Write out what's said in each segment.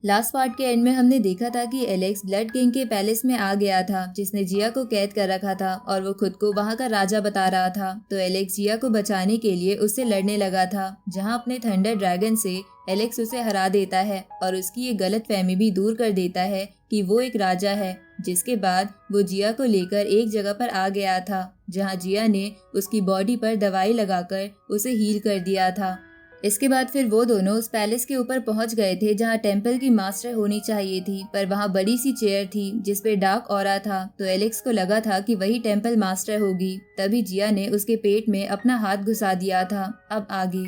Last part के and में हमने देखा था कि एलेक्स ब्लड किंग के पैलेस में आ गया था जिसने जिया को कैद कर रखा था और वो खुद को वहाँ का राजा बता रहा था। तो एलेक्स जिया को बचाने के लिए उससे लड़ने लगा था, जहाँ अपने थंडर ड्रैगन से एलेक्स उसे हरा देता है और उसकी ये गलतफहमी भी दूर कर देता है कि वो एक राजा है। जिसके बाद वो जिया को लेकर एक जगह पर आ गया था, जहाँ जिया ने उसकी बॉडी पर दवाई लगाकर उसे हील कर दिया था। इसके बाद फिर वो दोनों उस पैलेस के ऊपर पहुंच गए थे जहां टेम्पल की मास्टर होनी चाहिए थी, पर वहां बड़ी सी चेयर थी जिस पे डार्क ऑरा था। तो एलेक्स को लगा था कि वही टेम्पल मास्टर होगी। तभी जिया ने उसके पेट में अपना हाथ घुसा दिया था। अब आगे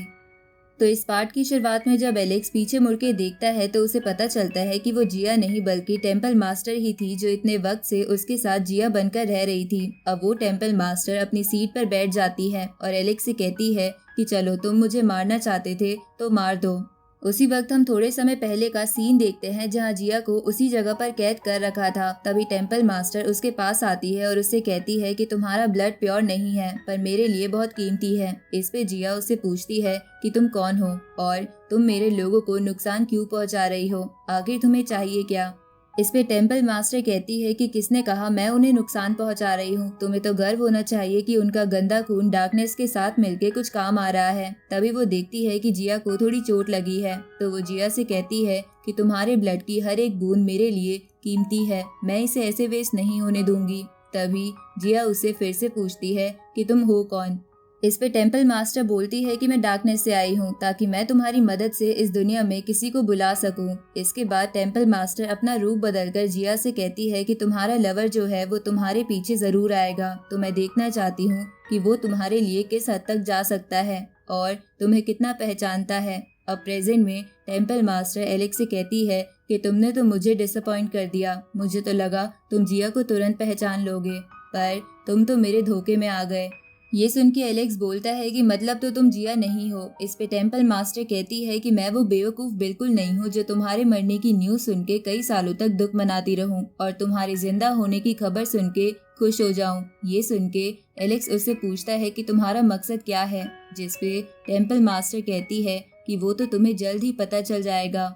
तो इस पार्ट की शुरुआत में जब एलेक्स पीछे मुड़ के देखता है तो उसे पता चलता है कि वो जिया नहीं बल्कि टेम्पल मास्टर ही थी जो इतने वक्त से उसके साथ जिया बनकर रह रही थी। अब वो टेम्पल मास्टर अपनी सीट पर बैठ जाती है और एलेक्स से कहती है कि चलो तुम मुझे मारना चाहते थे तो मार दो। उसी वक्त हम थोड़े समय पहले का सीन देखते हैं जहां जिया को उसी जगह पर कैद कर रखा था। तभी टेम्पल मास्टर उसके पास आती है और उससे कहती है कि तुम्हारा ब्लड प्योर नहीं है पर मेरे लिए बहुत कीमती है। इस पे जिया उससे पूछती है कि तुम कौन हो और तुम मेरे लोगों को नुकसान क्यों पहुंचा रही हो, आखिर तुम्हें चाहिए क्या। इस पे टेम्पल मास्टर कहती है कि किसने कहा मैं उन्हें नुकसान पहुंचा रही हूँ, तुम्हें तो गर्व होना चाहिए कि उनका गंदा खून डार्कनेस के साथ मिलके कुछ काम आ रहा है। तभी वो देखती है कि जिया को थोड़ी चोट लगी है, तो वो जिया से कहती है कि तुम्हारे ब्लड की हर एक बूंद मेरे लिए कीमती है, मैं इसे ऐसे वेस्ट नहीं होने दूंगी। तभी जिया उससे फिर से पूछती है कि तुम हो कौन। इस पे टेम्पल मास्टर बोलती है कि मैं डार्कनेस से आई हूँ ताकि मैं तुम्हारी मदद से इस दुनिया में किसी को बुला सकूं। इसके बाद टेम्पल मास्टर अपना रूप बदलकर जिया से कहती है कि तुम्हारा लवर जो है वो तुम्हारे पीछे जरूर आएगा, तो मैं देखना चाहती हूँ कि वो तुम्हारे लिए किस हद तक जा सकता है और तुम्हें कितना पहचानता है। अब प्रेजेंट में टेम्पल मास्टर एलेक्स से कहती है कि तुमने तो मुझे डिसअपॉइंट कर दिया, मुझे तो लगा तुम जिया को तुरंत पहचान लोगे, पर तुम तो मेरे धोखे में आ गए। ये सुन के एलेक्स बोलता है कि मतलब तो तुम जिया नहीं हो। इस पे टेम्पल मास्टर कहती है कि मैं वो बेवकूफ बिल्कुल नहीं हूँ जो तुम्हारे मरने की न्यूज सुन के कई सालों तक दुख मनाती रहूं और तुम्हारे जिंदा होने की खबर सुन के खुश हो जाऊं। ये सुन के एलेक्स उससे पूछता है कि तुम्हारा मकसद क्या है, जिस पे टेम्पल मास्टर कहती है कि वो तो तुम्हें जल्द ही पता चल जाएगा,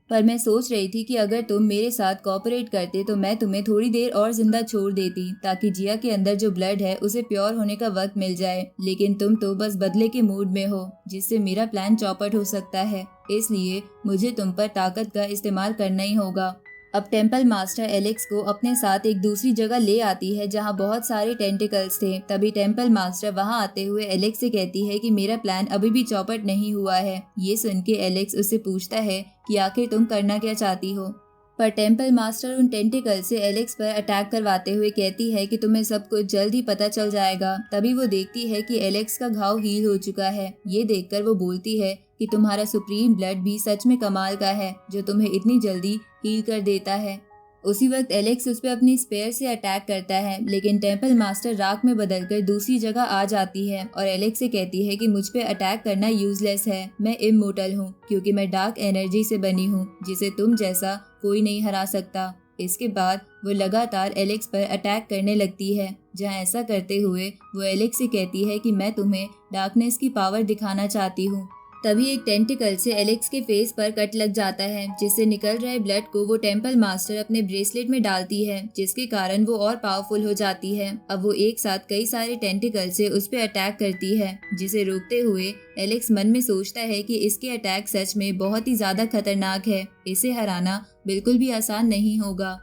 पर मैं सोच रही थी कि अगर तुम मेरे साथ कोऑपरेट करते तो मैं तुम्हें थोड़ी देर और जिंदा छोड़ देती ताकि जिया के अंदर जो ब्लड है उसे प्योर होने का वक्त मिल जाए, लेकिन तुम तो बस बदले के मूड में हो जिससे मेरा प्लान चौपट हो सकता है, इसलिए मुझे तुम पर ताकत का इस्तेमाल करना ही होगा। अब टेम्पल मास्टर एलेक्स को अपने साथ एक दूसरी जगह ले आती है जहां बहुत सारे टेंटिकल्स थे। तभी टेम्पल मास्टर वहां आते हुए एलेक्स से कहती है कि मेरा प्लान अभी भी चौपट नहीं हुआ है। ये सुन के एलेक्स उससे पूछता है कि आखिर तुम करना क्या चाहती हो, पर टेम्पल मास्टर उन टेंटिकल से एलेक्स पर अटैक करवाते हुए कहती है कि तुम्हें सब कुछ जल्द ही पता चल जाएगा। तभी वो देखती है कि एलेक्स का घाव हील हो चुका है। ये देखकर वो बोलती है कि तुम्हारा सुप्रीम ब्लड भी सच में कमाल का है जो तुम्हें इतनी जल्दी हील कर देता है। उसी वक्त एलेक्स उस पर अपनी स्पेयर से अटैक करता है, लेकिन टेम्पल मास्टर राख में बदलकर दूसरी जगह आ जाती है और एलेक्स से कहती है कि मुझ पे अटैक करना यूजलेस है, मैं इमोर्टल हूँ क्योंकि मैं डार्क एनर्जी से बनी हूँ जिसे तुम जैसा कोई नहीं हरा सकता। इसके बाद वो लगातार एलेक्स पर अटैक करने लगती है, जहाँ ऐसा करते हुए वो एलेक्स से कहती है कि मैं तुम्हें डार्कनेस की पावर दिखाना चाहती हूँ। तभी एक टेंटिकल से एलेक्स के फेस पर कट लग जाता है, जिससे निकल रहे ब्लड को वो टेम्पल मास्टर अपने ब्रेसलेट में डालती है, जिसके कारण वो और पावरफुल हो जाती है। अब वो एक साथ कई सारे टेंटिकल से उस पर अटैक करती है, जिसे रोकते हुए एलेक्स मन में सोचता है कि इसके अटैक सच में बहुत ही ज्यादा खतरनाक है, इसे हराना बिल्कुल भी आसान नहीं होगा।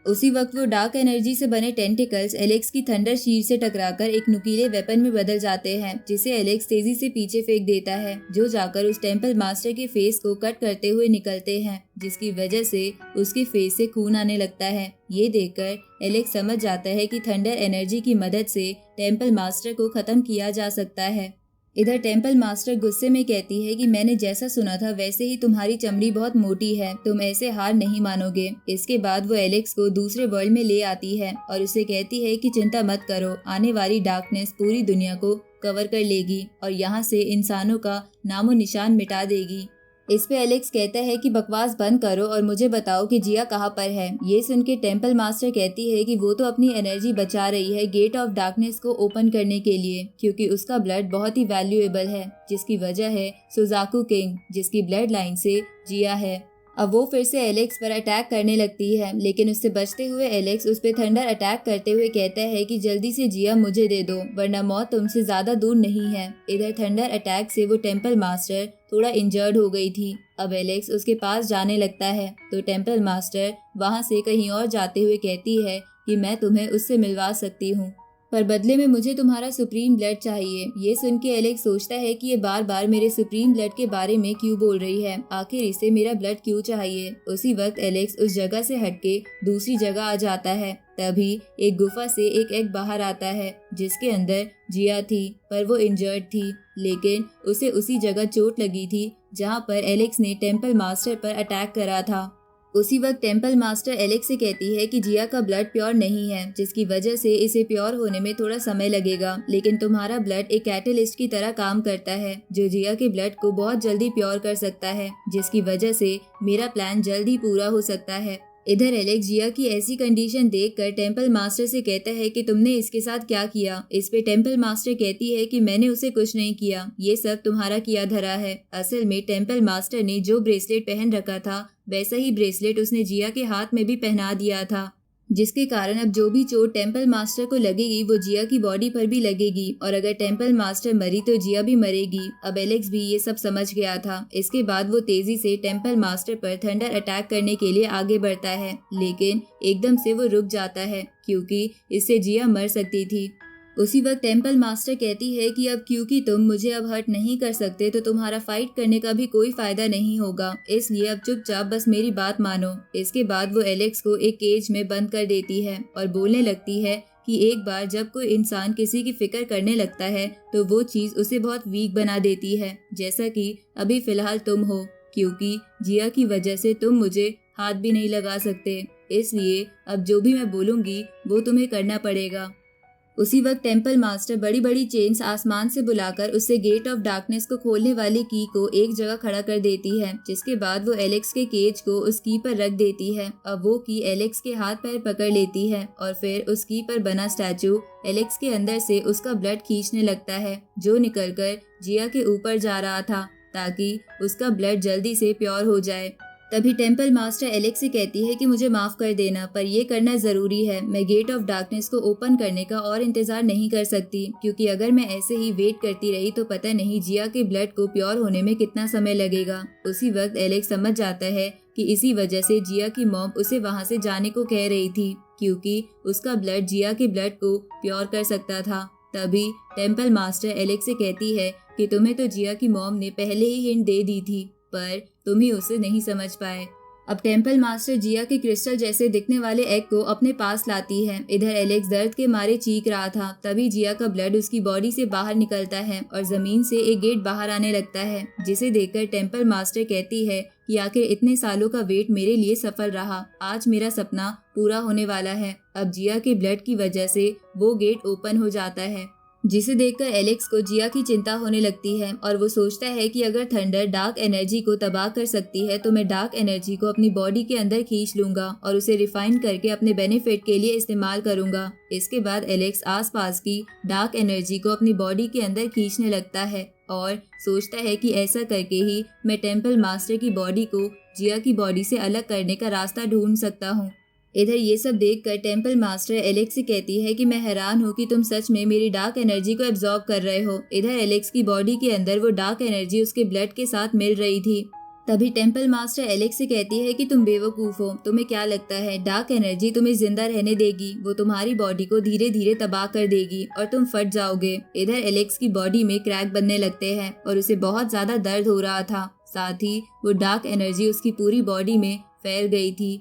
उसी वक्त वो डार्क एनर्जी से बने टेंटिकल्स एलेक्स की थंडर शील्ड से टकराकर एक नुकीले वेपन में बदल जाते हैं, जिसे एलेक्स तेजी से पीछे फेंक देता है, जो जाकर उस टेम्पल मास्टर के फेस को कट करते हुए निकलते हैं, जिसकी वजह से उसके फेस से खून आने लगता है। ये देखकर एलेक्स समझ जाता है कि थंडर एनर्जी की मदद से टेम्पल मास्टर को खत्म किया जा सकता है। इधर टेम्पल मास्टर गुस्से में कहती है कि मैंने जैसा सुना था वैसे ही तुम्हारी चमड़ी बहुत मोटी है, तुम ऐसे हार नहीं मानोगे। इसके बाद वो एलेक्स को दूसरे वर्ल्ड में ले आती है और उसे कहती है कि चिंता मत करो, आने वाली डार्कनेस पूरी दुनिया को कवर कर लेगी और यहाँ से इंसानों का नामो निशान मिटा देगी। इस पे एलेक्स कहता है कि बकवास बंद करो और मुझे बताओ कि जिया कहाँ पर है। ये सुन के टेम्पल मास्टर कहती है कि वो तो अपनी एनर्जी बचा रही है गेट ऑफ डार्कनेस को ओपन करने के लिए, क्योंकि उसका ब्लड बहुत ही वैल्यूएबल है, जिसकी वजह है सुजाकू किंग, जिसकी ब्लड लाइन से जिया है। अब वो फिर से एलेक्स पर अटैक करने लगती है, लेकिन उससे बचते हुए एलेक्स उस पर थंडर अटैक करते हुए कहता है कि जल्दी से जिया मुझे दे दो, वरना मौत तुमसे ज्यादा दूर नहीं है। इधर थंडर अटैक से वो टेम्पल मास्टर थोड़ा इंजर्ड हो गई थी। अब एलेक्स उसके पास जाने लगता है तो टेम्पल मास्टर वहाँ से कहीं और जाते हुए कहती है कि मैं तुम्हें उससे मिलवा सकती हूँ, पर बदले में मुझे तुम्हारा सुप्रीम ब्लड चाहिए। ये सुन के एलेक्स सोचता है कि ये बार बार मेरे सुप्रीम ब्लड के बारे में क्यों बोल रही है, आखिर इसे मेरा ब्लड क्यों चाहिए। उसी वक्त एलेक्स उस जगह से हटके दूसरी जगह आ जाता है। तभी एक गुफा से एक एग बाहर आता है जिसके अंदर जिया थी, पर वो इंजर्ड थी, लेकिन उसे उसी जगह चोट लगी थी जहाँ पर एलेक्स ने टेम्पल मास्टर पर अटैक करा था। उसी वक्त टेम्पल मास्टर एलेक्स से कहती है कि जिया का ब्लड प्योर नहीं है, जिसकी वजह से इसे प्योर होने में थोड़ा समय लगेगा, लेकिन तुम्हारा ब्लड एक कैटलिस्ट की तरह काम करता है जो जिया के ब्लड को बहुत जल्दी प्योर कर सकता है, जिसकी वजह से मेरा प्लान जल्दी पूरा हो सकता है। इधर एलेक्स जिया की ऐसी कंडीशन देखकर टेम्पल मास्टर से कहता है कि तुमने इसके साथ क्या किया। इस पे टेम्पल मास्टर कहती है कि मैंने उसे कुछ नहीं किया, ये सब तुम्हारा किया धरा है। असल में टेम्पल मास्टर ने जो ब्रेसलेट पहन रखा था वैसा ही ब्रेसलेट उसने जिया के हाथ में भी पहना दिया था, जिसके कारण अब जो भी चोट टेम्पल मास्टर को लगेगी वो जिया की बॉडी पर भी लगेगी, और अगर टेम्पल मास्टर मरी तो जिया भी मरेगी। अब एलेक्स भी ये सब समझ गया था। इसके बाद वो तेजी से टेम्पल मास्टर पर थंडर अटैक करने के लिए आगे बढ़ता है, लेकिन एकदम से वो रुक जाता है क्योंकि इससे जिया मर सकती थी। उसी वक्त टेम्पल मास्टर कहती है कि अब क्योंकि तुम मुझे अब हर्ट नहीं कर सकते तो तुम्हारा फाइट करने का भी कोई फायदा नहीं होगा, इसलिए अब चुपचाप बस मेरी बात मानो। इसके बाद वो एलेक्स को एक केज में बंद कर देती है और बोलने लगती है कि एक बार जब कोई इंसान किसी की फिक्र करने लगता है तो वो चीज उसे बहुत वीक बना देती है, जैसा कि अभी फिलहाल तुम हो, क्योंकि जिया की वजह से तुम मुझे हाथ भी नहीं लगा सकते, इसलिए अब जो भी मैं बोलूंगी वो तुम्हें करना पड़ेगा। उसी वक्त टेम्पल मास्टर बड़ी बड़ी चेन्स आसमान से बुलाकर उससे गेट ऑफ डार्कनेस को खोलने वाली की को एक जगह खड़ा कर देती है, जिसके बाद वो एलेक्स के केज को उस की पर रख देती है। अब वो की एलेक्स के हाथ पैर पकड़ लेती है और फिर उस की पर बना स्टैचू एलेक्स के अंदर से उसका ब्लड खींचने लगता है, जो निकलकर जिया के ऊपर जा रहा था ताकि उसका ब्लड जल्दी से प्योर हो जाए। तभी टेम्पल मास्टर एलेक्स से कहती है कि मुझे माफ कर देना, पर ये करना जरूरी है। मैं गेट ऑफ डार्कनेस को ओपन करने का और इंतजार नहीं कर सकती, क्योंकि अगर मैं ऐसे ही वेट करती रही तो पता नहीं जिया के ब्लड को प्योर होने में कितना समय लगेगा। उसी वक्त एलेक्स समझ जाता है कि इसी वजह से जिया की मॉम उसे वहाँ से जाने को कह रही थी, क्योंकि उसका ब्लड जिया के ब्लड को प्योर कर सकता था। तभी टेम्पल मास्टर एलेक्स से कहती है कि तुम्हें तो जिया की मॉम ने पहले ही हिंट दे दी थी, पर तुम ही उसे नहीं समझ पाए। अब टेम्पल मास्टर जिया के क्रिस्टल जैसे दिखने वाले एग को अपने पास लाती है। इधर एलेक्स दर्द के मारे चीख रहा था, तभी जिया का ब्लड उसकी बॉडी से बाहर निकलता है और जमीन से एक गेट बाहर आने लगता है, जिसे देखकर टेम्पल मास्टर कहती है कि आखिर इतने सालों का वेट मेरे लिए सफल रहा, आज मेरा सपना पूरा होने वाला है। अब जिया के ब्लड की वजह से वो गेट ओपन हो जाता है, जिसे देखकर एलेक्स को जिया की चिंता होने लगती है और वो सोचता है कि अगर थंडर डार्क एनर्जी को तबाह कर सकती है तो मैं डार्क एनर्जी को अपनी बॉडी के अंदर खींच लूंगा और उसे रिफाइन करके अपने बेनिफिट के लिए इस्तेमाल करूंगा। इसके बाद एलेक्स आसपास की डार्क एनर्जी को अपनी बॉडी के अंदर खींचने लगता है और सोचता है कि ऐसा करके ही मैं टेम्पल मास्टर की बॉडी को जिया की बॉडी से अलग करने का रास्ता ढूंढ सकता हूँ। इधर ये सब देखकर टेम्पल मास्टर एलेक्स से कहती है कि मैं हैरान हूँ कि तुम सच में मेरी डार्क एनर्जी को एब्जॉर्ब कर रहे हो। इधर एलेक्स की बॉडी के अंदर वो डार्क एनर्जी उसके ब्लड के साथ मिल रही थी। तभी टेम्पल मास्टर एलेक्स से कहती है कि तुम बेवकूफ हो, तुम्हें क्या लगता है डार्क एनर्जी तुम्हें जिंदा रहने देगी? वो तुम्हारी बॉडी को धीरे धीरे तबाह कर देगी और तुम फट जाओगे। इधर एलेक्स की बॉडी में क्रैक बनने लगते हैं और उसे बहुत ज्यादा दर्द हो रहा था, साथ ही वो डार्क एनर्जी उसकी पूरी बॉडी में फैल गई थी।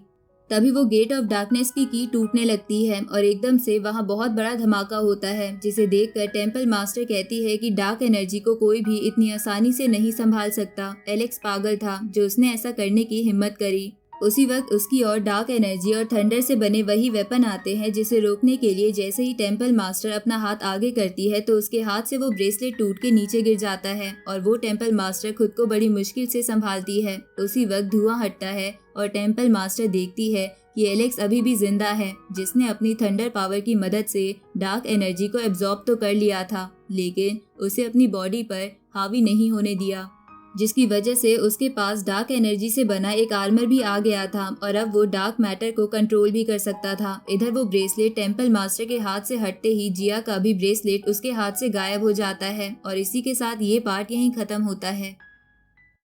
तभी वो गेट ऑफ डार्कनेस की टूटने लगती है और एकदम से वहाँ बहुत बड़ा धमाका होता है, जिसे देखकर टेम्पल मास्टर कहती है कि डार्क एनर्जी को कोई भी इतनी आसानी से नहीं संभाल सकता। एलेक्स पागल था जो उसने ऐसा करने की हिम्मत करी। उसी वक्त उसकी ओर डार्क एनर्जी और थंडर से बने वही वेपन आते हैं, जिसे रोकने के लिए जैसे ही टेम्पल मास्टर अपना हाथ आगे करती है तो उसके हाथ से वो ब्रेसलेट टूट के नीचे गिर जाता है और वो टेम्पल मास्टर खुद को बड़ी मुश्किल से संभालती है। उसी वक्त धुआं हटता है और टेम्पल मास्टर देखती है कि एलेक्स अभी भी जिंदा है, जिसने अपनी थंडर पावर की मदद से डार्क एनर्जी को एब्जॉर्ब तो कर लिया था, लेकिन उसे अपनी बॉडी पर हावी नहीं होने दिया। जिसकी वजह से उसके पास डार्क एनर्जी से बना एक आर्मर भी आ गया था और अब वो डार्क मैटर को कंट्रोल भी कर सकता था। इधर वो ब्रेसलेट टेम्पल मास्टर के हाथ से हटते ही जिया का भी ब्रेसलेट उसके हाथ से गायब हो जाता है और इसी के साथ ये पार्ट यहीं खत्म होता है।